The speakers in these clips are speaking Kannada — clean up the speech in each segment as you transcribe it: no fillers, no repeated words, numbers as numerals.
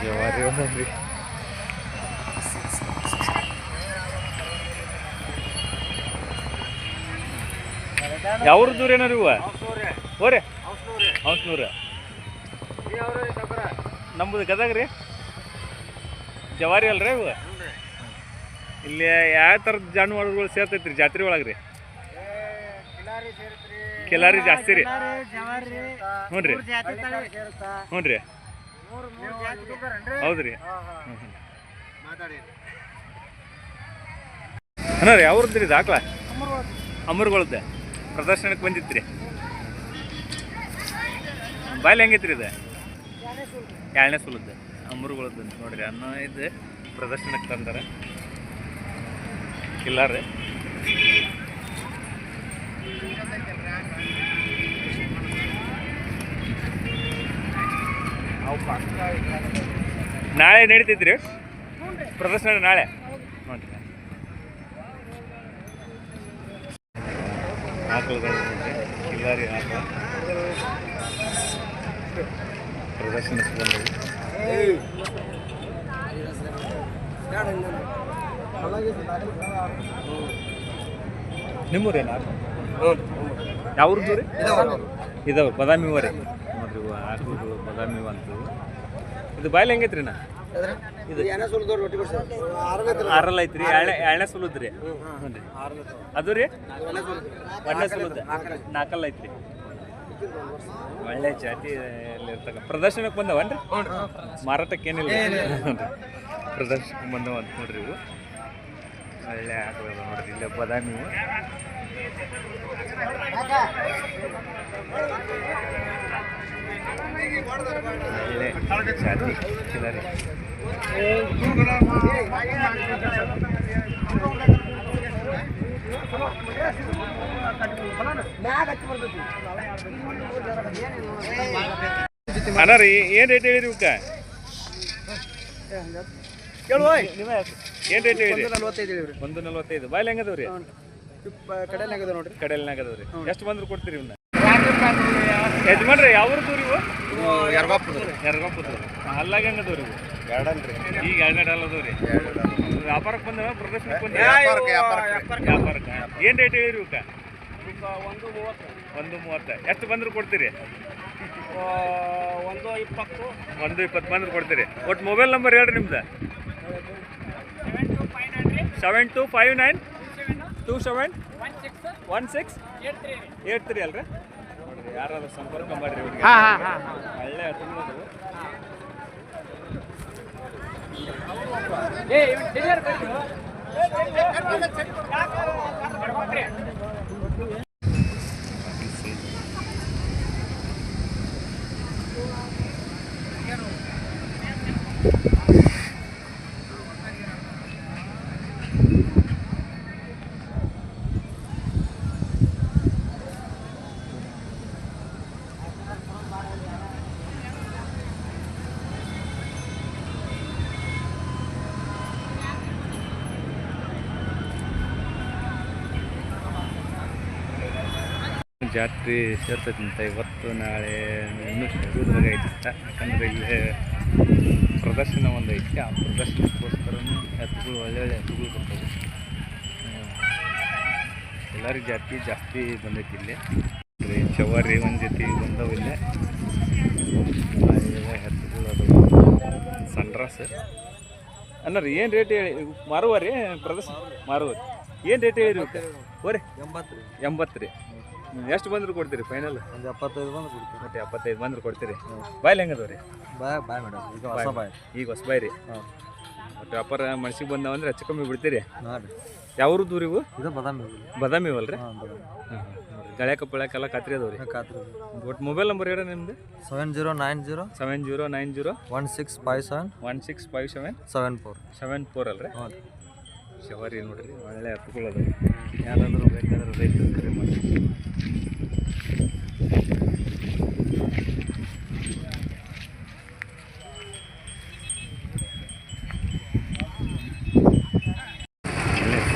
ಜವಾರಿ ನೋಡ್ರಿ. ಯಾವ್ರ ದೂರ ಏನಾರ ಇವ ಓರೆ ಹೌಸ್ನೂರ ನಮ್ಮದು ಗದಗ ರೀ. ಜವಾರಿ ಅಲ್ರಿ ಇವ. ಇಲ್ಲಿ ಯಾವ ಥರದ ಜಾನುವಾರುಗಳು ಸೇರ್ತೈತ್ರಿ ಜಾತ್ರೆ ಒಳಗೆ ರೀ? ಕಿಲಾರಿ ಜಾಸ್ತಿ ರೀ. ಹ್ಞೂ ರೀ ಹ್ಞೂ ರೀ ಹೌದು ರೀ. ಅಣ್ಣ ರೀ ಯಾವ್ರದ್ದು ರೀ ದಾಖಲ? ಅಮರ್ಗಳದ್ದೆ ಪ್ರದರ್ಶನಕ್ಕೆ ಬಂದಿತ್ತು ರೀ. ಬಾಯಲ್ಲಿ ಹೆಂಗೈತ್ರಿ ಇದು? ಎರಡನೇ ಸುಲದ್ದು ಅಮರ್ಗಳದ್ದು ನೋಡ್ರಿ. ಅನ್ನೋ ಇದು ಪ್ರದರ್ಶನಕ್ಕೆ ತಂದಾರೆ ಕಿಲ್ಲಾರ. ನಾಳೆ ನಡೀತೈತ್ರಿ ಪ್ರದರ್ಶನ? ನಾಳೆ ನೋಡ್ರಿ ಆಕಳುಗಳು ಕಿಲ್ಲಾರಿ ಆಕಳ ಪ್ರದರ್ಶನಕ್ಕೆ ಬಂದವು. ನಿಮ್ಮೂರೇನು ಯಾವ್ರದ್ದು ರೀ? ಇದಾವೆ ಬದಾಮಿ ಹೂವ ರೀ. ನೋಡ್ರಿ ಆಕಳುಗಳು ಬದಾಮಿ ಹೂವ ಅಂತ. ಇದು ಬಾಯಲ್ಲಿ ಹೆಂಗೈತ್ರಿ ನಾ? ಇದು ಆರಲ್ಲ ಐತ್ರಿ. ಎರಡನೇ ಸುಲದ್ ರೀ. ಹ್ಞೂ ರೀ. ಅದು ರೀ ಒಂದನೇ ಸುಲದ್ ನಾಲ್ಕಲ್ಲ ಐತ್ರಿ. ಒಳ್ಳೆ ಜಾತಿ ಇರ್ತಕ್ಕ ಪ್ರದರ್ಶನಕ್ಕೆ ಬಂದವನ್ರಿ? ಮಾರಾಟಕ್ಕೆ ಏನಿಲ್ಲ ಪ್ರದರ್ಶನಕ್ಕೆ ಬಂದವ ಅಂತ ನೋಡ್ರಿ. ಇವು ಒಳ್ಳೆ ಆಕಳ ನೋಡ್ರಿ. ಇಲ್ಲೇ ಬದಾಮಿ ಒಳ್ಳೆ ಜಾತಿ ಕಿಲಾರಿ. ಅಣ್ಣ ರೀ ಏನು ರೇಟ್ ಹೇಳಿರಿ ಇವಕ್ಕೆ? ಏನು ರೇಟ್ ಹೇಳಿರಿ? 145. ಬಾಯಲ್ಲಿ ಹೆಂಗದವ್ ರೀ? ಕಡೆಯಲ್ನಾಗದ ನೋಡ್ರಿ. ಕಡೆಯಲ್ನಾಗದವ್ ರೀ. ಎಷ್ಟು ಬಂದ್ರು ಕೊಡ್ತೀರಿ ಇವನ್ನ? ಯಜಮಾನ್ರಿ ಯಾವ್ರದ್ದು ರೀ ಇವು? ಯರ್ಗಾಪುರ. ಅಲ್ಲಾಗ ಹೆಂಗದವ್ ರೀ ಇವು? ಈಗ ಎರಡನೇ ಅಲ್ಲದವ್ ರೀ. ವ್ಯಾಪಾರಕ್ಕೆ ಬಂದವ ಪ್ರದರ್ಶನಕ್ಕೆ ಬಂದ? ವ್ಯಾಪಾರಕ್ಕೆ. ಏನು ರೇಟ್ ಹೇಳಿರಿ ಇವಕ್ಕೆ? 130. ಎಷ್ಟು ಬಂದ್ರು ಕೊಡ್ತೀರಿ? 120 ಬಂದ್ರು ಕೊಡ್ತೀರಿ. ಒಟ್ಟು ಮೊಬೈಲ್ ನಂಬರ್ ಹೇಳ್ರಿ ನಿಮ್ದು. 7259 271683 ಅಲ್ರಿ. ನೋಡ್ರಿ ಯಾರಾದ್ರೂ ಸಂಪರ್ಕ ಮಾಡ್ರಿ ಇವ್ರಿಗೆ. ಒಳ್ಳೆ ಜಾತ್ರೆ ಸೇರ್ತೈತಂತ ಇವತ್ತು ನಾಳೆ ಇನ್ನೂ ಶುರುವಾಗಿ ಐತಿಂತ. ಯಾಕಂದರೆ ಇಲ್ಲಿ ಪ್ರದರ್ಶನ ಒಂದು ಐತಿ. ಆ ಪ್ರದರ್ಶನಕ್ಕೋಸ್ಕರ ಎತ್ತುಗಳು ಒಳ್ಳೊಳ್ಳೆ ಎತ್ತುಗಳು ಬರ್ತವೆ. ಎಲ್ಲರಿಗೆ ಜಾಸ್ತಿ ಬಂದೈತಿ ಇಲ್ಲಿ. ಜವಾರಿ ಒಂದು ಜೊತೆ ಬಂದವು ಇಲ್ಲೇ. ಎತ್ತುಗಳು ಅದು ಸನ್ರಾಸ್ ಅನ್ನ ರೀ. ಏನು ರೇಟ್ ಹೇಳಿ ಮಾರುವ ರೀ? ಪ್ರದರ್ಶನ ಮಾರುವ ಏನು ರೇಟ್ ಹೇಳಿರಿ ಇವಕ್ಕೆ? ಓರಿ 80 ರೀ. ಎಷ್ಟು ಬಂದ್ರು ಕೊಡ್ತೀರಿ ಫೈನಲ್? ಒಂದು 75 ಬಂದ್ರೆ ಕೊಡ್ತೀವಿ. ಮತ್ತೆ 75 ಬಂದ್ರೆ ಕೊಡ್ತೀರಿ. ಬಾಯಲ್ಲಿ ಹೆಂಗದವ ರೀ? Bye madam. ಈಗ ಹೊಸ ಬಾಯ್ ರೀ. ಮತ್ತು ವ್ಯಾಪಾರ ಮನ್ಸಿಗೆ ಬಂದಾವಂದ್ರೆ ಹೆಚ್ಚು ಕಮ್ಮಿ ಬಿಡ್ತೀರಿ. ಹಾಂ ರೀ. ಯಾವ್ರು ದೂರ ಇವು? ಇದು ಬದಾಮಿ ಇವಲ್ರಿ? ಗಳ್ಯಾಕ ಪಳ್ಯಾಕೆಲ್ಲ ಖಾತ್ರಿ ಅದಾವ ರೀ? ಒಟ್ಟು ಮೊಬೈಲ್ ನಂಬರ್ ಹೇಳಿ ನಿಮ್ದು? 7090 1657 74 ಅಲ್ರಿ? ಶವಾರಿ ನೋಡ್ರಿ ಒಳ್ಳೆ ಹತ್ತುಗಳದ. ಯಾರಾದರೂ ಬೇಕಾದ್ರೆ ರೈತರು ಕರೆ ಮಾಡಿ.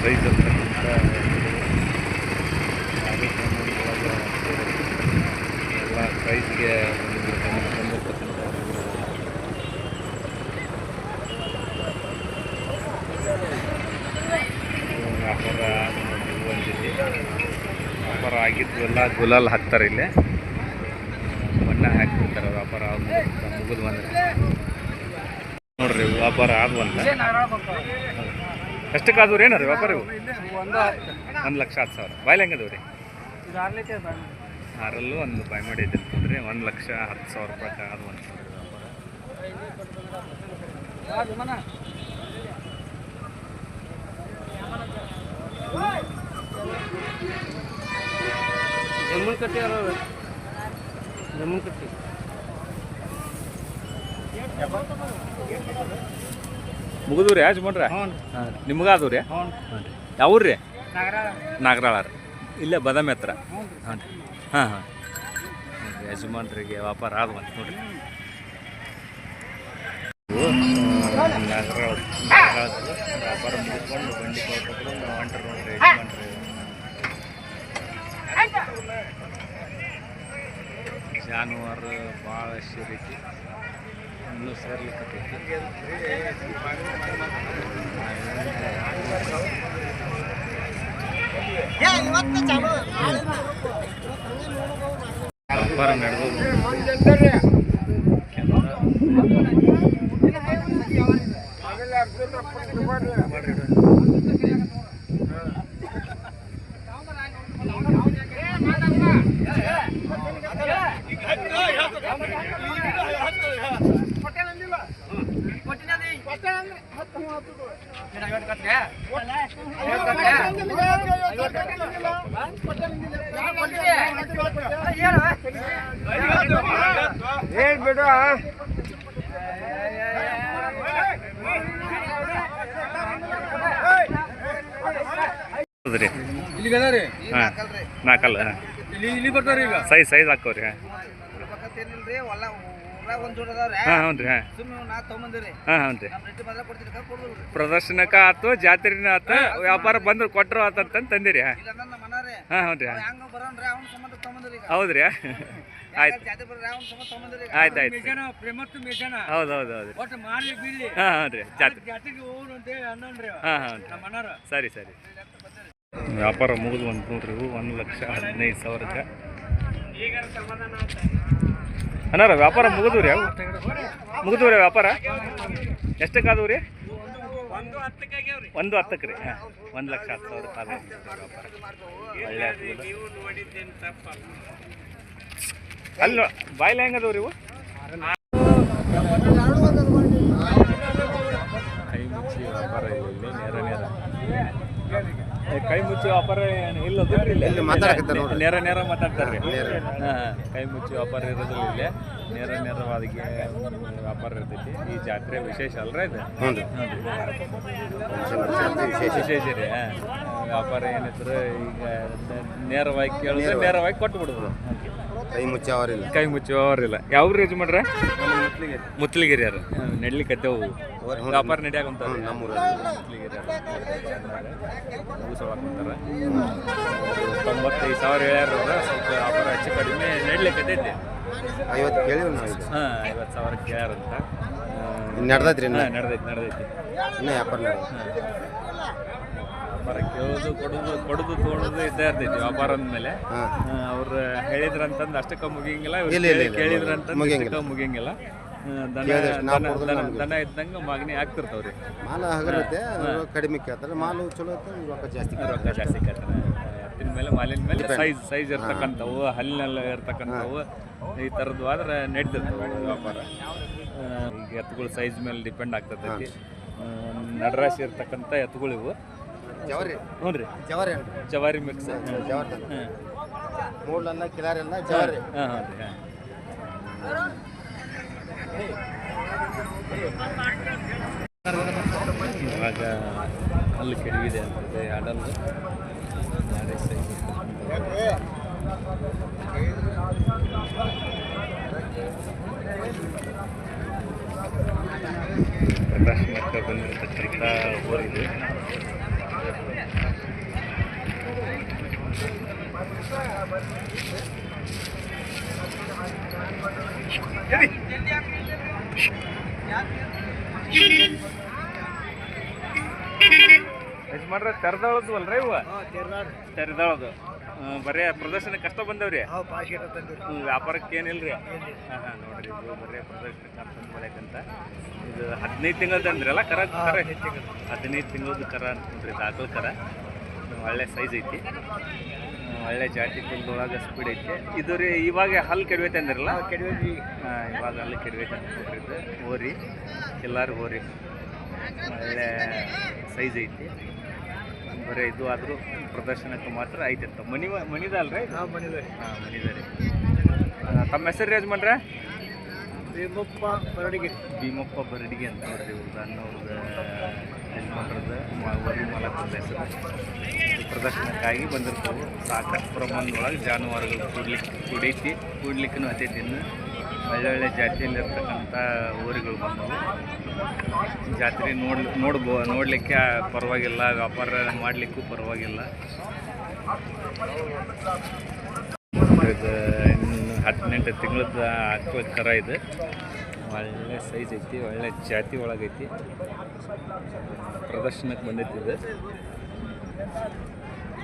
ಸೈಜ್ ಅಂತಕ್ಕಂಥ ಎಲ್ಲ ಸೈಜ್ಗೆ 100% ಮಿಕ್ಕಿದ್ವೆಲ್ಲ ಗುಲಾಲ್ ಹಾಕ್ತಾರೆ ಇಲ್ಲಿ, ಬಣ್ಣ ಹಾಕ್ಬಿಡ್ತಾರೆ ವ್ಯಾಪಾರ ಮುಗಿದು ಬಂದರೆ. ನೋಡ್ರಿ ವ್ಯಾಪಾರ ಆದ್ವಂತ. ಎಷ್ಟಕ್ಕಾದವ್ರು ಏನಾರ ವ್ಯಾಪಾರ ಇವು? 1,10,000. ಬಾಯ್ಲಿ ಹೆಂಗದವು ರೀ? 6ರಲ್ಲೂ ಒಂದು ಬಾಯ್ ಮಾಡಿ ನೋಡ್ರಿ, 1,10,000 ರೂಪಾಯಿ ಆದ್ವಂತ ವ್ಯಾಪಾರ. ಜಮ್ಮನ್ ಕಟ್ಟಿ ಜಮ್ಮನ್ ಕಟ್ಟಿ ಮುಗಿದ್ರಿ ಯಾಜ್ ಮಾಡ್ರಿ? ನಿಮ್ಗಾದವು ರೀ? ಯಾವ್ರು ರೀ? ನಾಗರಾಳ ರೀ, ಇಲ್ಲೇ ಬದಾಮಿ ಹತ್ರ. ಹಾಂ ರೀ, ಹಾಂ ಹಾಂ. ಯಜಮಾನ್ರಿಗೆ ವ್ಯಾಪಾರ ಆದ್ವಂತ ನೋಡ್ರಿ. ನಾಗರಾಳ ವ್ಯಾಪಾರ ಮುಗಿಸ್ಕೊಂಡು ಬಂಡಿ ಕೊಟ್ಕೊಂಡು ಹೊಂಟ್ರಿ ನೋಡ್ರಿ ಯಜಮಾನ್ರಿ. ಜಾನುವಾರು ಭಾಳಷ್ಟು ರೀತಿ ಇನ್ನೂ ಸೇರ್ಲಿಕ್ಕತ್ತೈತಿ. ವ್ಯಾಪಾರ ನಡೆದು ಹೇಳ್ಬಿಡು. ಹಾಂ ನಾಲ್ಕಲ್ಲ. ಸೈಜ್ ಹಾಕವ್ರಿ. ಹಾಂ ಹಾಂ ಹ್ಞೂ ರೀ. ಹಾಂ ಹಾಂ ರೀ. ಪ್ರದರ್ಶನಕ್ಕೆ ಆತು, ಜಾತ್ರೆನ ಆತು, ವ್ಯಾಪಾರ ಬಂದ್ರೆ ಕೊಟ್ಟರು ಆತಂತ ತಂದಿರಿ. ಹಾಂ ಹಾಂ ಹ್ಞೂ ರೀ. ಹೌದ್ರಿ? ಆಯ್ತು ಆಯ್ತು ಆಯ್ತು. ಹೌದು ಹೌದು ಹೌದು. ಹಾಂ ಹಾಂ ರೀ. ಜಾತ್ರೆ ಹಾಂ ಹಾಂ ಸರಿ ಸರಿ. ವ್ಯಾಪಾರ ಮುಗಿದು ಒಂದು ನೋಡ್ರಿ, 1,15,000. ಅನ್ನಾರ ವ್ಯಾಪಾರ ಮುಗಿದು ರೀ? ಮುಗಿದು ರೀ ವ್ಯಾಪಾರ? ಎಷ್ಟಕ್ಕಾದವು ರೀ? 1,10,000 ರೀ. ಹಾಂ 1,10,000 ವ್ಯಾಪಾರ. ಒಳ್ಳೆ ಅಲ್ಲ ಬಾಯ್ಲೆ ಹೆಂಗದವು ರೀ ಇವು? ಕೈ ಮುಚ್ಚಿ ವ್ಯಾಪಾರ ಇಲ್ಲಿ ನೇರ ನೇರ. ಕೈ ಮುಚ್ಚಿ ವ್ಯಾಪಾರ ಇಲ್ಲದು ನೇರ ನೇರ ಮಾತಾಡ್ತಾರೆ ರೀ. ಹಾಂ ಕೈ ಮುಚ್ಚಿ ವ್ಯಾಪಾರ ಇರೋದಿಲ್ಲ ಇಲ್ಲೇ, ನೇರ ನೇರವಾದಿಗೆ ವ್ಯಾಪಾರ ಇರ್ತೈತಿ. ಈ ಜಾತ್ರೆ ವಿಶೇಷ ಅಲ್ರ ಇದು? ವಿಶೇಷ ರೀ. ಹಾಂ ವ್ಯಾಪಾರ ಏನಿದ್ರೆ ಈಗ ನೇರವಾಗಿ ಕೇಳಿದ್ರೆ ನೇರವಾಗಿ ಕೊಟ್ಟು ಬಿಡೋದು. ಕೈ ಮುಚ್ಚಿ ಅವರಿಲ್ಲ, ಕೈ ಮುಚ್ಚಿ ಅವರಿಲ್ಲ. ಯಾವ ರೇಜ್ ಮಾಡ್ರೆ? ಮುತ್ಲಿಗಿರಿ ಯಾರು ನೆಡ್ಲಿಕ್ಕತ್ತೇವು ವ್ಯಾಪಾರ ನಡಿಯಾಕ ಮುತ್ಲಿಗಿರಿ ಮುಗಿಸೋಳಾಕಂತಾರೆ. 95,000 ಹೇಳ್ಯಾರ. ಸ್ವಲ್ಪ ವ್ಯಾಪಾರ ಹೆಚ್ಚು ಕಡಿಮೆ ನಡ್ಲಿಕ್ಕತ್ತೈತಿ. 50 ಕೇಳಿ. ಹಾಂ 50,000 ಕೇಳ್ಯಾರಂತ. ನಡೆದೈತ್ರಿ? ನಡೆದೈತಿ. ಇನ್ನೂ ವ್ಯಾಪಾರ ವ್ಯಾಪಾರ ಕೇಳೋದು ಕೊಡೋದು ತೊಗೊಳೋದು ಇದ್ದೇ ಇರ್ತೈತಿ ವ್ಯಾಪಾರ ಅಂದಮೇಲೆ. ಅವ್ರು ಹೇಳಿದ್ರಂತಂದು ಅಷ್ಟಕ್ಕೆ ಮುಗಿಯಂಗಿಲ್ಲ, ಕೇಳಿದ್ರಂತಂದು ಅಷ್ಟಕ್ಕೆ ಮುಗಿಯಂಗಿಲ್ಲ. ದನ ಇದ್ದಂಗೆ ಮಾಗಣಿ ಆಗ್ತಿರ್ತಾವ್ರಿ. ಮಾಲ ಹಗರುತ್ತೆ, ಕಡಿಮೆ ಕೇಳ್ತಾರೆ. ಮಾಲು ಚಲೋ ರೊಕ್ಕ ಜಾಸ್ತಿ ಕೇಳ್ತಾರೆ. ಎತ್ತಿನ ಮೇಲೆ ಮಾಲಿನ ಮೇಲೆ ಸೈಜ್ ಇರ್ತಕ್ಕಂಥವು, ಹಲ್ಲಿನೆಲ್ಲ ಇರ್ತಕ್ಕಂಥವು ಈ ಥರದ್ದು ಆದ್ರೆ ನಡೀತಿರ್ತವೆ ವ್ಯಾಪಾರ. ಈಗ ಎತ್ತುಗಳ ಸೈಜ್ ಮೇಲೆ ಡಿಪೆಂಡ್ ಆಗ್ತೈತಿ. ನಡರಾಶಿ ಇರ್ತಕ್ಕಂಥ ಎತ್ತುಗಳು ಇವು. ಹ್ಞೂ ರೀ, ಜವಾರಿ ಮಿಕ್ಸ್. ಮೂಳೆಲ್ಲ ಕಿಲಾರೆಲ್ಲ ಜವಾರಿ. ಹಾಂ ಹಾಂ ರೀ. ಇವಾಗ ಅಲ್ಲಿ ಕೆಡವಿದೆ ಅಂತದೆ ಅಡಲ್ಲು. ಪ್ರದರ್ಶನಕ್ಕೆ ಬಂದಿರತಕ್ಕಂಥ ಊರಿದೆ. ಯಜಮಾನ್ರ ತೆರೆದಾಳದ್ದು ಅಲ್ರಿ ಇವ? ತೆರೆದಾಳದು ಬರೇ ಪ್ರದರ್ಶನ ಕಷ್ಟ ಬಂದವ್ರಿ ವ್ಯಾಪಾರಕ್ಕೆ ಏನಿಲ್ರಿ ನೋಡ್ರಿ ಇದು ಬರೇ ಪ್ರದರ್ಶನಕ್ಕೆ ಅಂತಂದು ಬರಕಂತ ಇದು 15 ತಿಂಗಳದ ಅಂದ್ರಲ್ಲ ಕರ 15 ತಿಂಗಳದ ಕರ ನೋಡ್ರಿ ದಾಖಲೆ ಕರ ಒಳ್ಳೆ ಸೈಜ್ ಐತಿ ಒಳ್ಳೆ ಜಾತಿ ಕುಲ್ದೊಳಗೆ ಸ್ಪೀಡ್ ಐತಿ ಇದು ರೀ ಇವಾಗ ಹಲ್ಲು ಕೆಡವೈತೆ ಅಂದ್ರಲ್ಲ ಇವಾಗ ಹಲ್ಲು ಕೆಡವೈತೆ ಅಂತ ನೋಡ್ರಿ ಇದು ಹೋರಿ ಎಲ್ಲಾರು ಹೋರಿ ಒಳ್ಳೆ ಸೈಜ್ ಐತಿ ಬರೀ ಇದು ಆದರೂ ಪ್ರದರ್ಶನಕ್ಕೆ ಮಾತ್ರ ಐತೆ ಅಂತ ಮನಿದಲ್ರಿ ಮನಿದ ರೀ ತಮ್ಮ ಹೆಸರು ಯಜಮಾನ್ರ ಭೀಮಪ್ಪ ಬರಡಿಗೆ ಅಂತ ನೋಡ್ರಿ ಇವ್ರದ್ದು ಅನ್ನೋರ್ದು ಯಜಮಾನ್ರದ ವರಿ ಮಾಲಕದ ಹೆಸರು ಪ್ರದರ್ಶನಕ್ಕಾಗಿ ಬಂದಿರ್ತಾವೆ ಸಾಕಷ್ಟು ಪ್ರಮಾಣದೊಳಗೆ ಜಾನುವಾರುಗಳು ಕೂಡ್ಲಿಕ್ಕೂ ಹತ್ತೈತಿ ಇನ್ನು ಒಳ್ಳೊಳ್ಳೆ ಜಾತಿಯಲ್ಲಿರ್ತಕ್ಕಂಥ ಊರುಗಳು ಬಂದವು ಜಾತ್ರೆ ನೋಡಲಿಕ್ಕೆ ಪರವಾಗಿಲ್ಲ ವ್ಯಾಪಾರ ಮಾಡಲಿಕ್ಕೂ ಪರವಾಗಿಲ್ಲ ಇದು ಇನ್ನು 18 ತಿಂಗಳದ ಆಕಳ ಕರ ಇದೆ ಒಳ್ಳೆ ಸೈಜ್ ಐತಿ ಒಳ್ಳೆ ಜಾತಿ ಒಳಗೈತಿ ಪ್ರದರ್ಶನಕ್ಕೆ ಬಂದೈತಿ ಇದು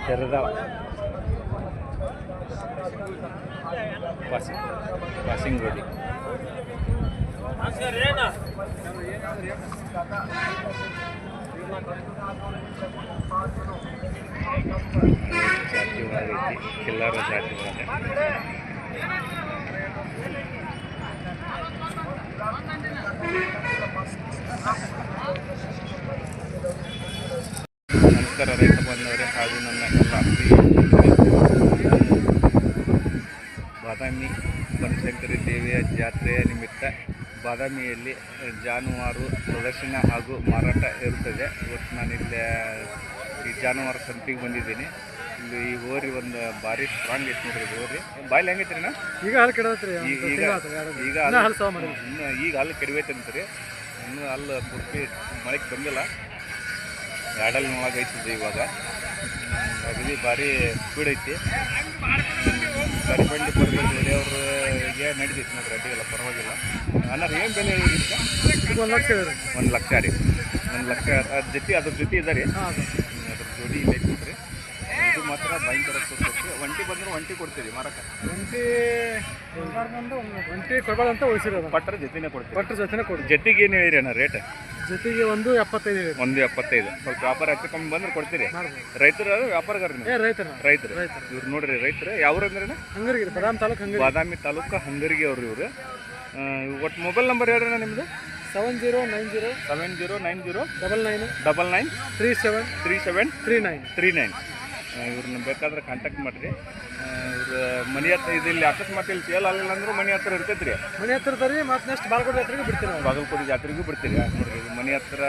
ತೆರೆದಾವ ಪಾಸಿಂಗ್ ರೋಡಿ ಜಾತಿ ಒಳಗೈತಿ ಕಿಲ್ಲಾರ ಜಾತಿ ಒಳಗೆ ನಮಸ್ಕಾರ ರೈತ ಬಂದವರೇ ಹಾಗೂ ನನ್ನ ಎಲ್ಲ ಬಾದಾಮಿ ಬನಶಂಕರಿ ದೇವಿಯ ಜಾತ್ರೆಯ ನಿಮಿತ್ತ ಬಾದಾಮಿಯಲ್ಲಿ ಜಾನುವಾರು ಪ್ರದರ್ಶನ ಹಾಗೂ ಮಾರಾಟ ಇರುತ್ತದೆ. ಇವತ್ತು ನಾನಿಲ್ಲಿ ಈ ಜಾನುವಾರು ಸಂತಿಗೆ ಬಂದಿದ್ದೀನಿ. ಇಲ್ಲಿ ಈ ಹೋರಿ ಒಂದು ಭಾರಿ ಸ್ಟ್ರಾಂಗ್ ಐತೆ ನೋಡ್ರಿ. ಹೋರಿ ಬಾಯಲ್ಲಿ ಹೆಂಗೈತ್ರಿ ನಾ ಈಗ ಹಾಲು ಕೆಡತ್ರಿ ಈಗ ಹಾಲು ಕೆಡವೈತೆ ಅಂತೀರಿ. ಇನ್ನೂ ಹಾಲು ಪೂರ್ತಿ ಮಳೆಗೆ ಬಂದಿಲ್ಲ. ಎರಡಲ್ಲಿ ಒಳಗೈತಿದೆ ಇವಾಗ ಅಗದಿ ಭಾರಿ ಸ್ಪೀಡ್ ಐತಿ. ಕರಿಬಂಡಿ ಬರಬೇಕು ಹೊಡೆಯವ್ರಿಗೆ ನಡೀತೈತಿ ನೋಡ್ರಿ. ಅಡ್ಡಿಗೆಲ್ಲ ಪರವಾಗಿಲ್ಲ. ಅನ್ನಾರು ಏನು ಬೆಲೆ ಈಗ 1 ಲಕ್ಷ ರೀ. 1 ಲಕ್ಷ ರೀ. 1 ಲಕ್ಷ ಅದ್ರ ಜೊತೆ ಇದೆ ರೀ. ಅದ್ರ ಜೋಡಿ ಇಲ್ಲ ಐತಿ. ಇದು ಮಾತ್ರ ಭಯಂಕರ ಕೊಡ್ತೀವಿ. ಒಂಟಿ ಬಂದ್ರೆ ಒಂಟಿ ಕೊಡ್ತೀವಿ ಮಾರಕ. ಒಂಟಿ ಕೊಡಬಾರ್ದಂತ ಉಳಿಸಿರೋದು. ಪಟ್ರ ಜೊತೆನೇ ಕೊಡ್ತೀವಿ. ಪಟ್ರ ಜೊತೆನೇ ಕೊಡ್ತೀವಿ. ಜೊತೆಗೆ ಏನು ಹೇಳಿರಿ ಅಣ್ಣ ರೇಟ್? ಜೊತೆಗೆ 1.75 ರೀ. 1.75. ಸ್ವಲ್ಪ ವ್ಯಾಪಾರ ಹೆಚ್ಚು ಕಮ್ಮಿ ಬಂದ್ರೆ ಕೊಡ್ತೀರಿ. ರೈತರು ವ್ಯಾಪಾರಗಾರ ರೈತರು ಇವ್ರು ನೋಡ್ರಿ. ರೈತರು ಯಾವ್ರು ಅಂದ್ರೆ ಹಂಗರಿಗೆ ಬಾದಾಮಿ ತಾಲೂಕು ಹಂಗರಿಗೆ ಅವ್ರು ಇವರು. ಒಟ್ಟು ಮೊಬೈಲ್ ನಂಬರ್ ಹೇಳ್ರಿ ನಿಮ್ಮದು? 7090 99 3739. ಇವ್ರನ್ನ ಬೇಕಾದ್ರೆ ಕಾಂಟ್ಯಾಕ್ಟ್ ಮಾಡಿರಿ. ಇವ್ರ ಮನೆ ಹತ್ರ ಇಲ್ಲಿ ಅಕಸ್ಮಾತ್ ಇಲ್ಲಿ ಸೇಲ್ ಆಗಲಿಲ್ಲ ಅಂದ್ರೆ ಮನೆ ಹತ್ರ ಇರ್ತೈತೆ ರೀ. ಮನೆ ಹತ್ರ ತರಿ ಮತ್ತು ನೆಕ್ಸ್ಟ್ ಬಾಗಲಕೋಟೆ ಜಾತ್ರೆಗೆ ಬಿಡ್ತೀವಿ. ಬಾಗಲಕೋಟೆ ಜಾತ್ರೆಗೂ ಬಿಡ್ತೀರಿ. ನೋಡ್ರಿ ಮನೆ ಹತ್ರ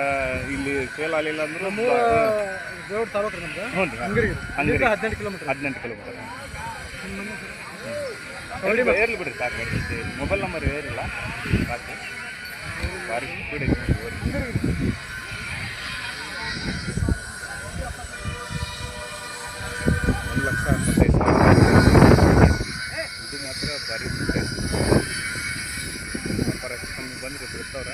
ಇಲ್ಲಿ ಸೇಲ್ ಆಗಲಿಲ್ಲ ಅಂದ್ರೆ ದೇವ್ರ ತಾಲೂಕು ನಮ್ದು. ಹ್ಞೂ ರೀ. ಹಂಗರಿಗೆ 18 ಕಿಲೋಮೀಟರ್. ಇರಲಿ ಬಿಡ್ರಿ ಸಾಕು. ಮೊಬೈಲ್ ನಂಬರ್ ಏರಿಲ್ಲ ಸಾಕು. ಭಾರಿ ಸ್ಪೀಡ್ ಐತಿ ನೋಡಿ. 1,75,000 ಇದು ಮಾತ್ರ ಭಾರಿ ವ್ಯಾಪಾರ ಕಮ್ಮಿ ಬಂದರೆ ಬಿಡ್ತಾವ್ರ.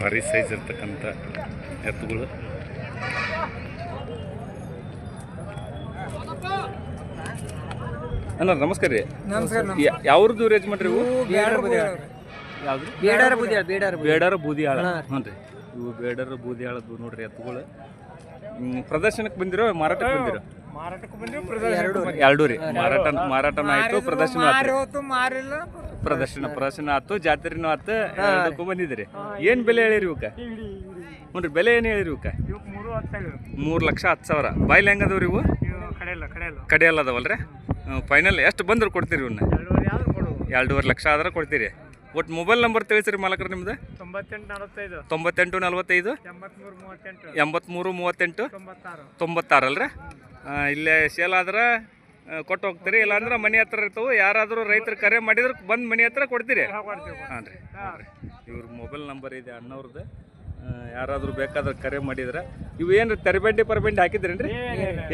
ಭಾರಿ ಸೈಜ್ ಇರ್ತಕ್ಕಂಥ ಎತ್ತುಗಳು. ಅಣ್ಣ ನಮಸ್ಕಾರ ರೀ. ಯಾವ್ದು ರೇಜ್ಮೆಂಟ್ ರೀ? ಯಾವ್ದು? ಬೇಡರ ಬೂದಿಯಾಳ. ಹ್ಞೂ ರೀ. ಇವು ಬೇಡರ ಬೂದಿಯಾಳದ್ದು ನೋಡ್ರಿ ಎತ್ತುಗಳು. ಪ್ರದರ್ಶನಕ್ಕೆ ಬಂದಿರೋ ಮಾರಾಟಕ್ಕೆ ಬಂದಿರೋ? ಎರಡು ರೀ. ಮಾರಾಟನ ಆಯ್ತು, ಪ್ರದರ್ಶನ ಆಯ್ತು, ಜಾತ್ರೆನೂ ಆಯ್ತು. ಎರಡಕ್ಕೂ ಬಂದಿದ್ದೀರಿ. ಏನು ಬೆಲೆ ಹೇಳಿರಿ ಇವಕ್ಕೆ? ಹ್ಞೂ ರೀ. ಬೆಲೆ ಏನು ಹೇಳಿರಿ ಇವಕ್ಕೆ? 3,10,000. ಬಾಯ್ಲಿ ಹೆಂಗದವ್ರಿ ಇವು? ಕಡೆಯಲ್ಲ ಅದಾವಲ್ರಿ. ಫೈನಲ್ ಎಷ್ಟು ಬಂದ್ರೆ ಕೊಡ್ತೀರಿ ಇವನ್ನ? 2.5 ಲಕ್ಷ ಆದ್ರೆ ಕೊಡ್ತೀರಿ. ಒಟ್ಟು ಮೊಬೈಲ್ ನಂಬರ್ ತಿಳಿಸ್ರಿ ಮಾಲಕರು ನಿಮ್ದು? 9845 8338 96 ಅಲ್ರಿ. ಇಲ್ಲೇ ಸೇಲ್ ಆದ್ರೆ ಕೊಟ್ಟು ಹೋಗ್ತೀರಿ. ಇಲ್ಲಾಂದ್ರೆ ಮನೆ ಹತ್ರ ಇರ್ತವೆ. ಯಾರಾದರೂ ರೈತರು ಕರೆ ಮಾಡಿದ್ರೆ ಬಂದು ಮನೆ ಹತ್ರ ಕೊಡ್ತೀರಿ. ಹಾಂ ರೀ. ಇವ್ರ ಮೊಬೈಲ್ ನಂಬರ್ ಇದೆ ಅಣ್ಣವ್ರದ್ದು. ಯಾರಾದರೂ ಬೇಕಾದ್ರೆ ಕರೆ ಮಾಡಿದ್ರೆ. ಇವು ಏನು ತರಬೇಂಡಿ ಹಾಕಿದ್ರೇನು ರೀ?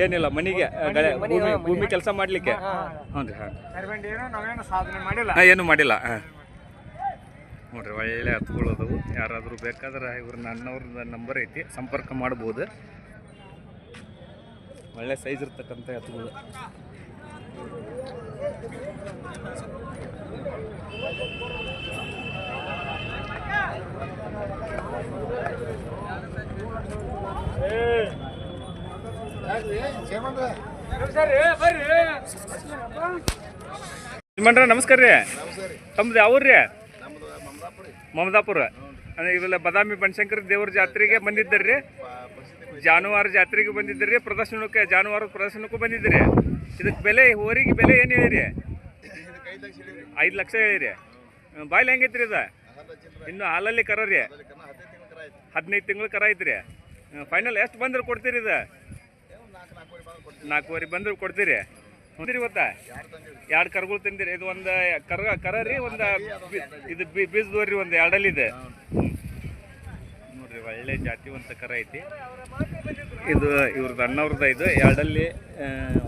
ಏನಿಲ್ಲ, ಮನೆಗೆ ಭೂಮಿ ಕೆಲಸ ಮಾಡಲಿಕ್ಕೆ. ಹ್ಞೂ ರೀ. ಹಾಂ ಏನು ಮಾಡಿಲ್ಲ. ಹಾಂ ನೋಡ್ರಿ. ಒಳ್ಳೆ ಹತ್ತುಗಳು ಅದಾವು. ಯಾರಾದರೂ ಬೇಕಾದ್ರೆ ಇವ್ರನ್ನ ಅಣ್ಣವ್ರದ್ದು ನಂಬರ್ ಐತಿ, ಸಂಪರ್ಕ ಮಾಡ್ಬೋದು. ಒಳ್ಳೆ ಸೈಜ್ ಇರ್ತಕ್ಕಂಥ ಎತ್ತುಗಳು. ಯಜಮಾನ್ರ ನಮಸ್ಕಾರ ರೀ. ತಮ್ಮದು ಯಾವ ರೀ? ಮಮದಾಪುರ. ಅಂದ್ರೆ ಇವೆಲ್ಲ ಬಾದಾಮಿ ಬನಶಂಕರಿ ದೇವ್ರ ಜಾತ್ರೆಗೆ ಬಂದಿದ್ದರ್ರಿ, ಜಾನುವಾರು ಜಾತ್ರೆಗೆ ಬಂದಿದ್ದರಿ, ಪ್ರದರ್ಶನಕ್ಕೆ ಜಾನುವಾರು ಪ್ರದರ್ಶನಕ್ಕೂ ಬಂದಿದ್ದೀರಿ. ಇದಕ್ಕೆ ಬೆಲೆ ಹೋರಿಗೆ ಬೆಲೆ ಏನು ಹೇಳಿರಿ? 5 ಲಕ್ಷ ಹೇಳಿರಿ. ಬಾಯ್ಲಿ ಹೆಂಗೈತ್ರಿ ಇದು? ಇನ್ನು ಹಾಲಲ್ಲಿ ಕರ ರೀ, 15 ತಿಂಗಳು ಕರ ಐತ್ರಿ. ಫೈನಲ್ ಎಷ್ಟು ಬಂದ್ರೆ ಕೊಡ್ತೀರಿ? ಇದು 4.5 ಬಂದ್ರೆ ಕೊಡ್ತೀರಿ. ಹೊಂದಿರಿ ಇವತ್ತ 2 ಕರುಗಳು ತಿಂದಿರಿ. ಇದು ಒಂದು ಕರ ರೀ, ಒಂದು ಇದು ಬೀಜದವ್ರಿ, ಒಂದು 2 ಇದೆ ನೋಡ್ರಿ. ಒಳ್ಳೆ ಜಾತಿವಂತ ಕರ ಐತಿ ಇದು. ಇವ್ರದ್ದು ಅಣ್ಣವ್ರದ ಇದು 2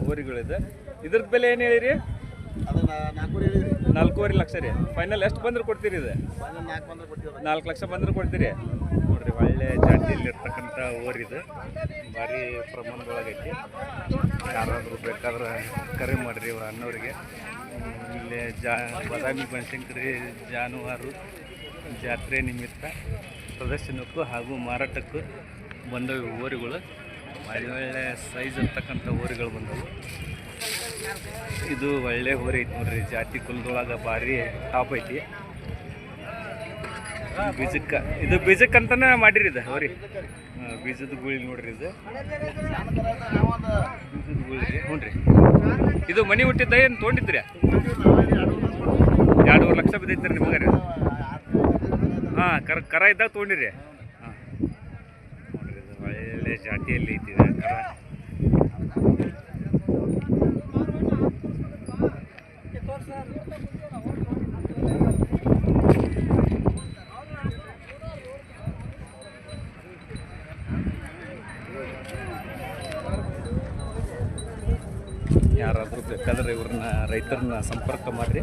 ಊರಿಗಳಿದೆ. ಇದ್ರದ್ದು ಬೆಲೆ ಏನು ಹೇಳಿರಿ? 4.5 ಲಕ್ಷ ರೀ. ಫೈನಲ್ ಎಷ್ಟು ಬಂದ್ರೆ ಕೊಡ್ತೀರಿ? ಇದು 4 ಲಕ್ಷ ಬಂದ್ರೆ ಕೊಡ್ತೀರಿ ನೋಡ್ರಿ. ಒಳ್ಳೆ ಜಾತಿಯಲ್ಲಿರ್ತಕ್ಕಂಥ ಊರಿದು, ಭಾರಿ ಪ್ರಮಾಣದೊಳಗೈತಿ. ಯಾರಾದರೂ ಬೇಕಾದ್ರೆ ಕರೆ ಮಾಡಿರಿ ಇವ್ರ ಅಣ್ಣವ್ರಿಗೆ. ಇಲ್ಲೇ ಬಾದಾಮಿ ಬನಶಂಕರಿ ಜಾನುವಾರು ಜಾತ್ರೆ ನಿಮಿತ್ತ ಪ್ರದರ್ಶನಕ್ಕೂ ಹಾಗೂ ಮಾರಾಟಕ್ಕೂ ಬಂದವು ಊರುಗಳು. ಒಳ್ಳೆ ಸೈಜ್ ಇರ್ತಕ್ಕಂಥ ಊರುಗಳು ಬಂದವು. ಇದು ಒಳ್ಳೆ ಹೋರಿ ಐತಿ ನೋಡ್ರಿ. ಜಾತಿ ಕುಲದೊಳಗೆ ಭಾರಿ ಟಾಪ್ ಐತಿ. ಇದು ಬೀಜಕ್ಕಂತನೇ ಮಾಡಿರಿ ಇದು ಹೋರಿ. ಬೀಜದ ಗುಳಿ ನೋಡ್ರಿ. ಇದು ಬೀಜದ ಗುಳಿ ರೀ. ಹ್ಞೂ ರೀ. ಇದು ಮನೆ ಹುಟ್ಟಿದ್ದ ಏನು ತೊಗೊಂಡಿದ್ರಿ? 2.5 ಲಕ್ಷ ಬಿದ್ದೈತ್ರಿ ನಿಮಗೆ ರೀ. ಹಾಂ, ಕರ ಇದ್ದಾಗ ತೊಗೊಂಡಿರಿ. ಹಾಂ ನೋಡ್ರಿ, ಇದು ಒಳ್ಳೆ ಜಾತಿಯಲ್ಲಿ ಐತಿದೆ ಕರ. ಯಾರಾದರೂ ಬೇಕಾದ್ರೆ ಇವ್ರನ್ನ ರೈತರನ್ನ ಸಂಪರ್ಕ ಮಾಡಿರಿ.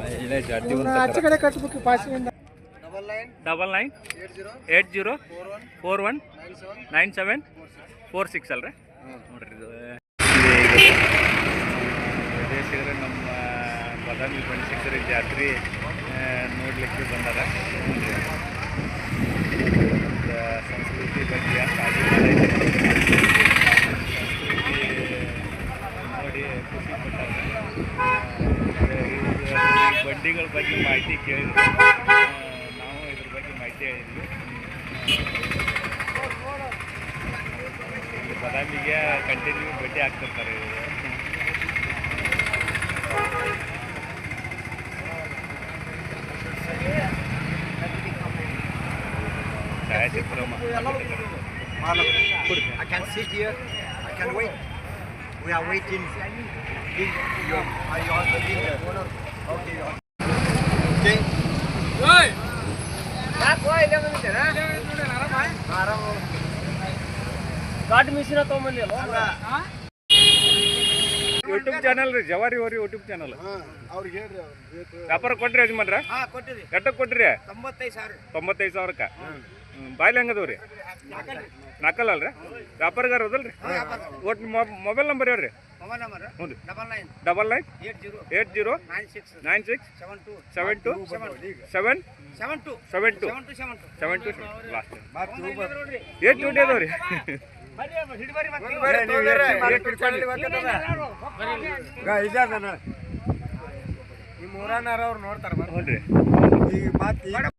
ಒಳ್ಳೆ ಜಾತಿವಂತ 9980419746 ಅಲ್ರಿ ನೋಡ್ರಿ. ಇದು ವಿದೇಶಿಗರು ನಮ್ಮ ಬಾದಾಮಿ ಬನಶಂಕರಿ ಜಾತ್ರೆ ನೋಡ್ಲಿಕ್ಕೆ ಬಂದಾರ. ಸಂಸ್ಕೃತಿ ಬಗ್ಗೆ ನೋಡಿ ಖುಷಿ ಪಟ್ಟಾರ. ಬಂಡಿಗಳ ಬಗ್ಗೆ ಮಾಹಿತಿ ಕೇಳಿದ್ವಿ, ನಾವು ಇದ್ರ ಬಗ್ಗೆ ಮಾಹಿತಿ ಹೇಳಿದ್ವಿ. ಬಾದಾಮಿಗೆ ಕಂಟಿನ್ಯೂ ಭೇಟಿ ಆಗ್ತಿರ್ತಾರೆ ಇವರು. ಛಾಯಾಚಿತ್ರ I can sit here. I can wait. We are waiting. Are you also dinner? Okay. Okay. YouTube channel ರೀ, ಜವಾರಿ ಹೋರಿ ಯೂಟ್ಯೂಬ್ ಚಾನಲ್. ಅವ್ರಿಗೆ ಹೇಳ್ರಿ. ವ್ಯಾಪಾರ ಕೊಟ್ರಿ ಯಜಮಾನ್ರ? ಕೊಟ್ಟಿರಿ. ಎಷ್ಟಕ್ಕೆ ಕೊಟ್ರಿ? 95,000. ಬಾಯ್ಲಿ ಹೆಂಗದವ್ರಿ? 4 ಅಲ್ರಿ? ವ್ಯಾಪಾರಗಾರ ಅದಲ್ರಿ? ಒಟ್ಟು ಮೊಬೈಲ್ ನಂಬರ್ ಹೇಳ್ರಿ. ಹ್ಞೂ ರೀ. 999696727272 ಲಾಸ್ಟ್. ಎಷ್ಟು ಡ್ಯೂಟಿ ಅದಾವ್ರಿ? ಈ ಮೂರನಾರ ಅವ್ರು ನೋಡ್ತಾರ. ಹ್ಞೂ ರೀ.